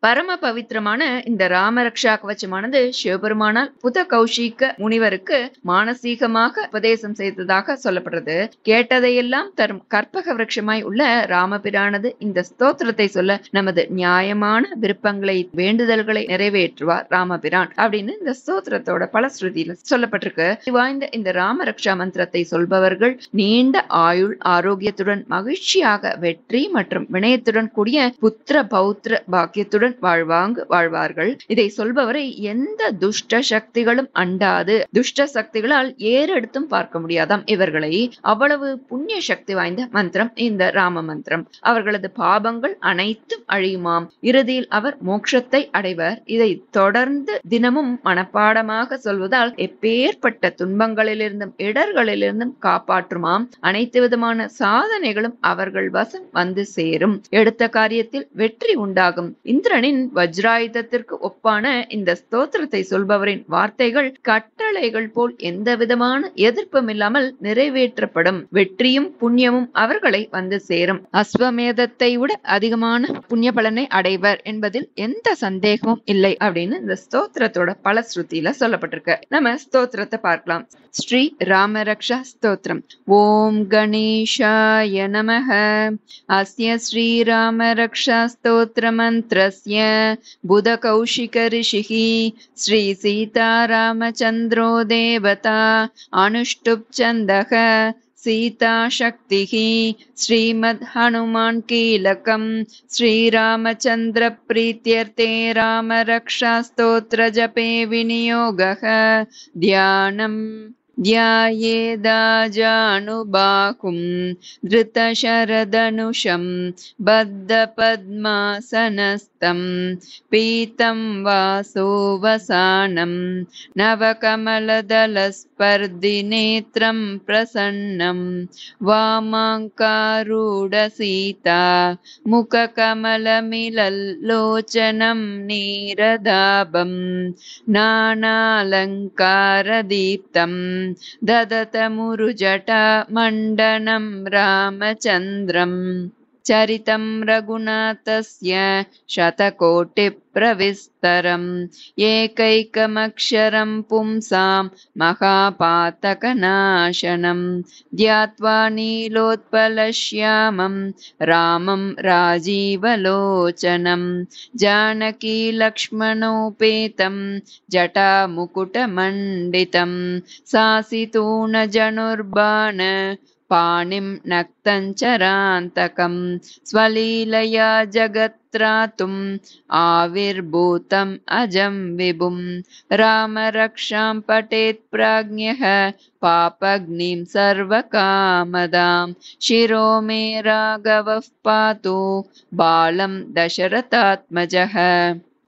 பரம பவித்திரமான இந்த ராமரக்ஷா கவச்சமானது சிவபெருமானால் புத கௌஷிக முனிவருக்கு மானசீகமாக உபதேசம் செய்ததாக சொல்லப்படுறது. கேட்டதையெல்லாம் தரும் கற்பக விருட்சமாய் உள்ள ராமபிரானது இந்த ஸ்தோத்திரத்தை சொல்ல நமது நியாயமான விருப்பங்களை வேண்டுதல்களை நிறைவேற்றுவார் ராமபிரான் அப்படின்னு இந்த ஸ்தோத்திரத்தோட பலஸ்ருதியில சொல்லப்பட்டிருக்கு. வாய்ந்த இந்த ராமரக்ஷா மந்திரத்தை சொல்பவர்கள் நீண்ட ஆயுள், ஆரோக்கியத்துடன், மகிழ்ச்சியாக, வெற்றி மற்றும் வினயத்துடன் கூடிய புத்திர பௌத்திர பாக்கியத்துடன் வாழ்வார்கள். இதை சொல்பவரை எந்த துஷ்ட சக்திகளும் அண்டாது, துஷ்ட சக்திகளால் ஏறெடுத்தும் பார்க்க முடியாதாம் இவர்களை. அவ்வளவு புண்ணிய சக்தி வாய்ந்த மந்திரம் இந்த ராம மந்திரம். அவர்களது பாபங்கள் அனைத்தும் அழியுமாம். இறுதியில் அவர் மோட்சத்தை அடைவர். இதை தொடர்ந்து தினமும் மனப்பாடமாக சொல்வதால் எப்பேற்பட்ட துன்பங்களிலிருந்தும் இடர்களிலிருந்தும் காப்பாற்றுமாம். அனைத்து விதமான சாதனைகளும் அவர்கள் வசம் வந்து சேரும். எடுத்த காரியத்தில் வெற்றி உண்டாகும். இந்திரனின் வஜ்ராயுதத்திற்கு ஒப்பான இந்த ஸ்தோத்திரத்தை சொல்பவரின் வார்த்தைகள் கட்டளைகள் போல் எந்த விதமான எதிர்ப்பும் இல்லாமல் நிறைவேற்றப்படும். வெற்றியும் புண்ணியமும் அவர்களை வந்து சேரும். அஸ்வமேதத்தை விட அதிகமான புண்ணிய பலனை அடைவர் என்பதில் எந்த சந்தேகமும் இல்லை அப்படின்னு இந்த ஸ்தோத்திரத்தோட பலஸ்ருதியில சொல்லப்பட்டிருக்கு. நம்ம ஸ்தோத்திரத்தை பார்க்கலாம். ஸ்ரீ ராமரக்ஷா ஸ்தோத்திரம். ஓம் கணேஷாய நமஹ. அஸ்ய ஸ்ரீ ராமரக்ஷா ஸ்தோத்திர மந்திரஸ்ய புத கௌஷிக ரிஷிஹி ஸ்ரீ சீதா ராமச்சந்திரோ தேவதா அனுஷ்டுப் சந்தக सीता शक्ति श्रीमद् हनुमान कीलकम श्रीरामचंद्र प्रीत्यर्थे राम रक्षा स्तोत्र जपे विनियोगः ध्यानम् ध्यायेदाजानुबाहुं धृतशरदनुषं बद्धपद्मासनस्थं पीतं वासोवसानं नवकमलदलस्पर्धिनेत्रं प्रसन्नं वामाङ्कारूढसीता मुखकमलमिलल्लोचनं नीरदाभं नानालङ्कारदीप्तं ददतमुरुजटा मण्डनं रामचन्द्रम् चरितं रघुनाथस्य शतकोटिप्रविस्तरम् एकैकमक्षरं पुंसां महापातकनाशनं ध्यात्वा नीलोत्पलश्यामं रामं राजीवलोचनं जानकी लक्ष्मणोपेतं जटामुकुटमण्डितं सासितूणजनुर्बाण पाणिं नक्तञ्चरान्तकं स्वलीलया जगत्रातुम् आविर्भूतम् अजं विभुं रामरक्षां पठेत् प्राज्ञः पापग्निं सर्वकामदां शिरो मे राघवः पातु बालं दशरथात्मजः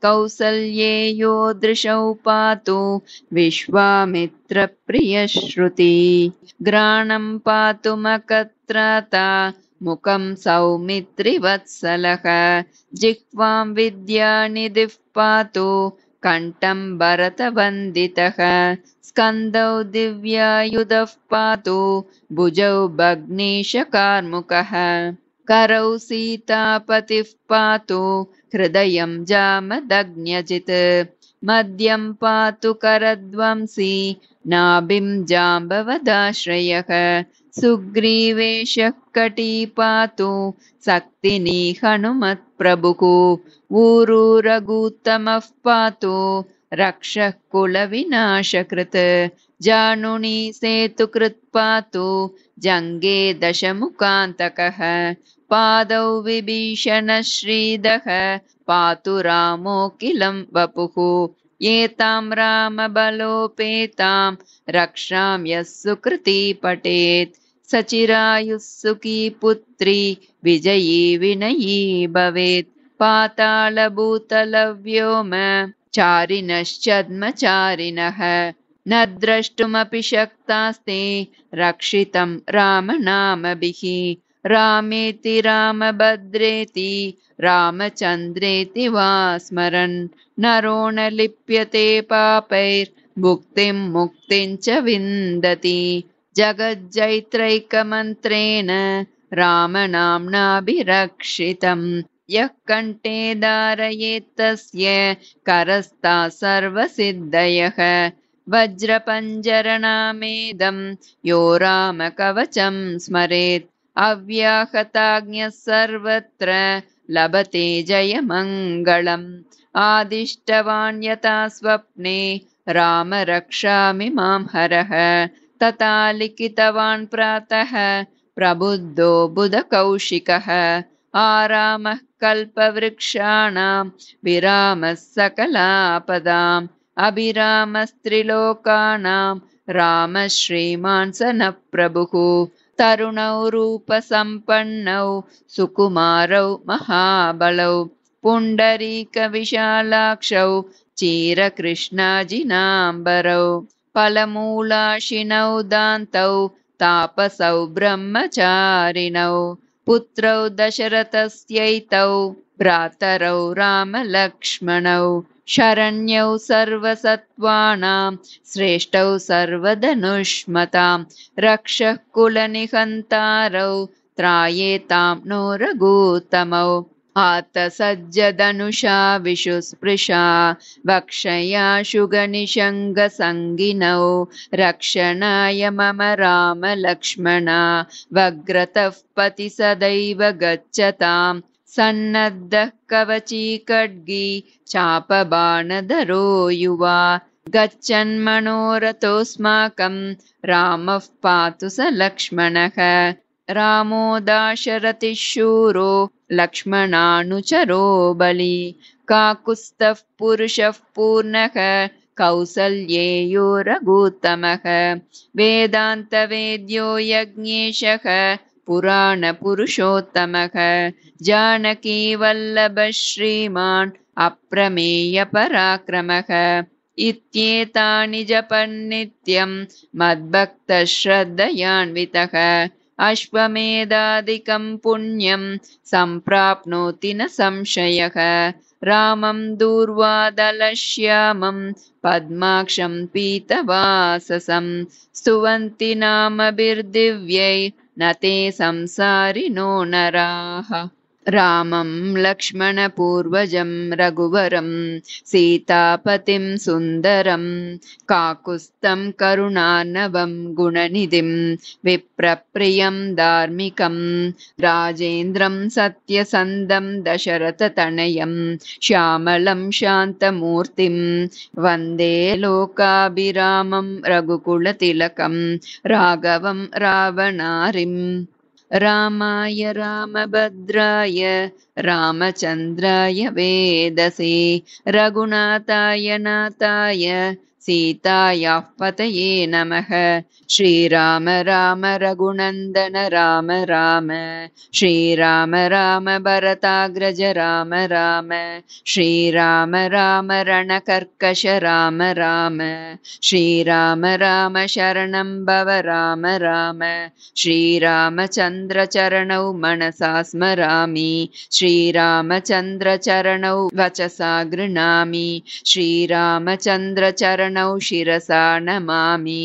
कौसल्येयो दृशौ पातु विश्वामित्रप्रियश्रुति घ्राणं पातु मकत्राता मुखं सौमित्रिवत्सलः जिह्वां विद्यानिधिः पातु कण्ठं भरतवन्दितः स्कन्दौ दिव्यायुधः पातु भुजौ भग्नेशकार्मुकः करौ सीतापतिः पातु हृदयं जामदग्न्यजित् मध्यं पातु करध्वंसी नाभिं जाम्बवदाश्रयः सुग्रीवेशः कटी पातु शक्तिनी हनुमत्प्रभुः ऊरू रघुत्तमः पातु रक्षः कुलविनाशकृत् जानुनी सेतुकृत् पातु जङ्गे दशमुखान्तकः पादौ विभीषणश्रीदः पातु रामोऽखिलं वपुः एतां रामबलोपेतां रक्षां यः सुकृती पठेत् सचिरायुः सुखी पुत्री विजयी विनयी भवेत् पातालभूतलव्योम चारिणश्चद्मचारिणः न द्रष्टुमपि शक्तास्ते रक्षितं रामनामभिः रामेति रामभद्रेति रामचन्द्रेति वा स्मरन् नरो न लिप्यते पापैर्भुक्तिं मुक्तिं च विन्दति जगज्जैत्रैकमन्त्रेण रामनाम्नाभिरक्षितं यः कण्ठे धारयेत्तस्य करस्ता सर्वसिद्धयः वज्रपञ्जरनामेदं यो रामकवचं स्मरेत् अव्याहताज्ञः सर्वत्र लभते जयमङ्गलम् आदिष्टवान् यथा स्वप्ने राम रक्षामि मां हरः तथा लिखितवान् प्रातः प्रबुद्धो बुधकौशिकः आरामः कल्पवृक्षाणां विरामः सकलापदाम् अभिरामस्त्रिलोकानां रामः श्रीमान् सनः प्रभुः तरुणौ रूपसम्पन्नौ सुकुमारौ महाबलौ पुण्डरीकविशालाक्षौ चीरकृष्णाजिनाम्बरौ फलमूलाशिनौ दान्तौ तापसौ ब्रह्मचारिणौ पुत्रौ दशरथस्यैतौ भ्रातरौ रामलक्ष्मणौ शरण्यौ सर्वसत्त्वानां श्रेष्ठौ सर्वधनुष्मतां रक्षः कुलनिहन्तारौ त्रायेतां नो रघूत्तमौ आतसज्जधनुषा विशुस्पृशा वक्षया शुगनिषङ्गसङ्गिनौ रक्षणाय मम राम लक्ष्मणा वग्रतः पति सदैव गच्छतां सन्नद्धः कवची खड्गी चापबाणधरो युवा गच्छन्मनोरथोऽस्माकं रामः पातु स लक्ष्मणः रामो दाशरथिः शूरो लक्ष्मणानुचरो बली काकुत्स्थः पुरुषः पूर्णः कौसल्येयो रघुत्तमः वेदान्तवेद्यो यज्ञेशः पुराणपुरुषोत्तमः जानकीवल्लभः श्रीमान् अप्रमेयपराक्रमः इत्येतानि जपन्नित्यं मद्भक्तः श्रद्धयान्वितः अश्वमेधादिकं पुण्यं सम्प्राप्नोति न संशयः रामं दूर्वादलश्यामं पद्माक्षं पीतवाससं स्तुवन्ति नामभिर्दिव्यै न ते संसारिणो नराः रामं लक्ष्मणपूर्वजं रघुवरं सीतापतिं सुन्दरं काकुत्स्थं करुणार्णवं गुणनिधिं विप्रप्रियं धार्मिकं राजेन्द्रं सत्यसन्धं दशरथतनयं श्यामलं शान्तमूर्तिं वन्दे लोकाभिरामं रघुकुलतिलकं राघवं रावणारिम् रामाय रामभद्राय रामचन्द्राय वेदसे रघुनाथाय नाथाय सीतायाः पतये नमः श्रीराम राम रघुनन्दन राम राम श्रीराम राम भरताग्रज राम राम श्रीराम राम रणकर्कश राम राम श्रीराम राम शरणं भव राम राम श्रीरामचन्द्रचरणौ मनसा स्मरामि श्रीरामचन्द्रचरणौ वचसा गृह्णामि श्रीरामचन्द्रचरणौ शिरसा नमामि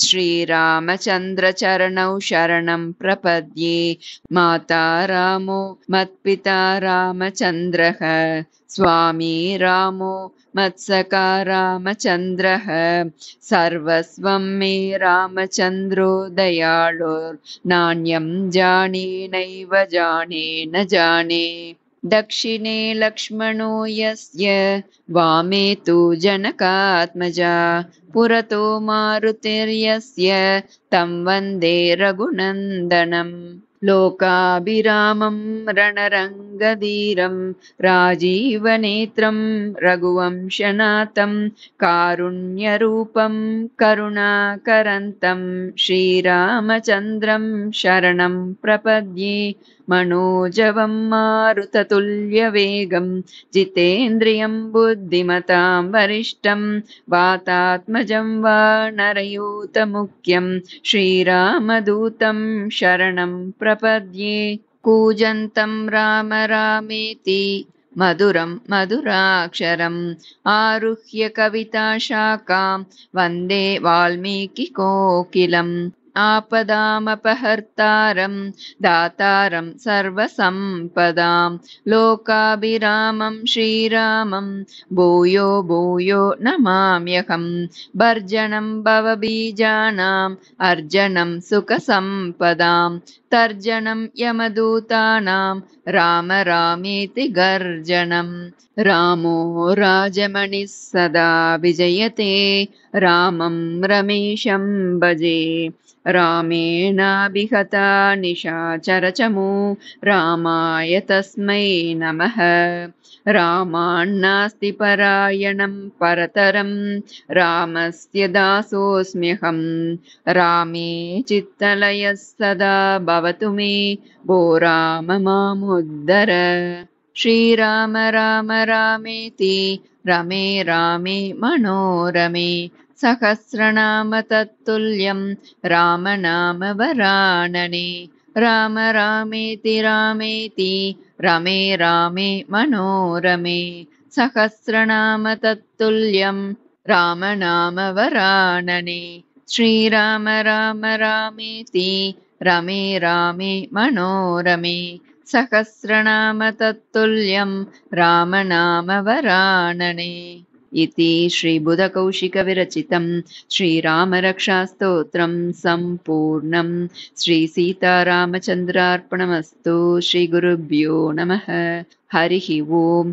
श्रीरामचन्द्रचरणौ शरणं प्रपद्ये माता रामो मत्पिता रामचन्द्रः स्वामी रामो मत्सखा रामचन्द्रः सर्वस्वं मे रामचन्द्रो दयाळुर्नान्यं जाने नैव जाने न जाने दक्षिणे लक्ष्मणो यस्य वामे तु जनकात्मजा पुरतो मारुतिर्यस्य तं वन्दे रघुनन्दनम् लोकाभिरामं रणरङ्गधीरं राजीवनेत्रं रघुवंशनाथं कारुण्यरूपं करुणाकरन्तं श्रीरामचन्द्रं शरणं प्रपद्ये मनोजवं मारुततुल्यवेगं जितेन्द्रियं बुद्धिमतां वरिष्ठं वातात्मजं वानरयूतमुख्यं श्रीरामदूतं शरणं प्रपद्ये कूजन्तं राम रामेति मधुरं मधुराक्षरम् आरुह्य कविताशाखां वन्दे वाल्मीकिकोकिलम् आपदामपहर्तारं दातारं सर्वसम्पदां लोकाभिरामं श्रीरामं भूयो भूयो नमाम्यहम् भर्जनं भवबीजानाम् अर्जनं सुखसम्पदां तर्जनं यमदूतानां राम रामेति गर्जनम् रामो राजमणिः सदा विजयते रामं रमेशं भजे रामेणाभिहता निशाचरचमू रामाय तस्मै नमः रामान्नास्ति परायणं परतरं रामस्य दासोऽस्म्यहम् रामे चित्तलयः सदा भवतु मे भो राम मामुद्धर श्रीराम राम रामेति रमे रामे मनोरमे सहस्रनाम तत्तुल्यं रामनाम वरानने राम रामेति रामेति रमे रामे मनोरमे सहस्रनाम तत्तुल्यं रामनाम वरानने श्रीराम राम रामेति रमे रामे मनोरमे सहस्रनाम तत्तुल्यं रामनाम वरानने इति श्रीबुधकौशिकविरचितं श्रीरामरक्षास्तोत्रं सम्पूर्णं श्रीसीतारामचन्द्रार्पणमस्तु श्रीगुरुभ्यो नमः हरिः ओम्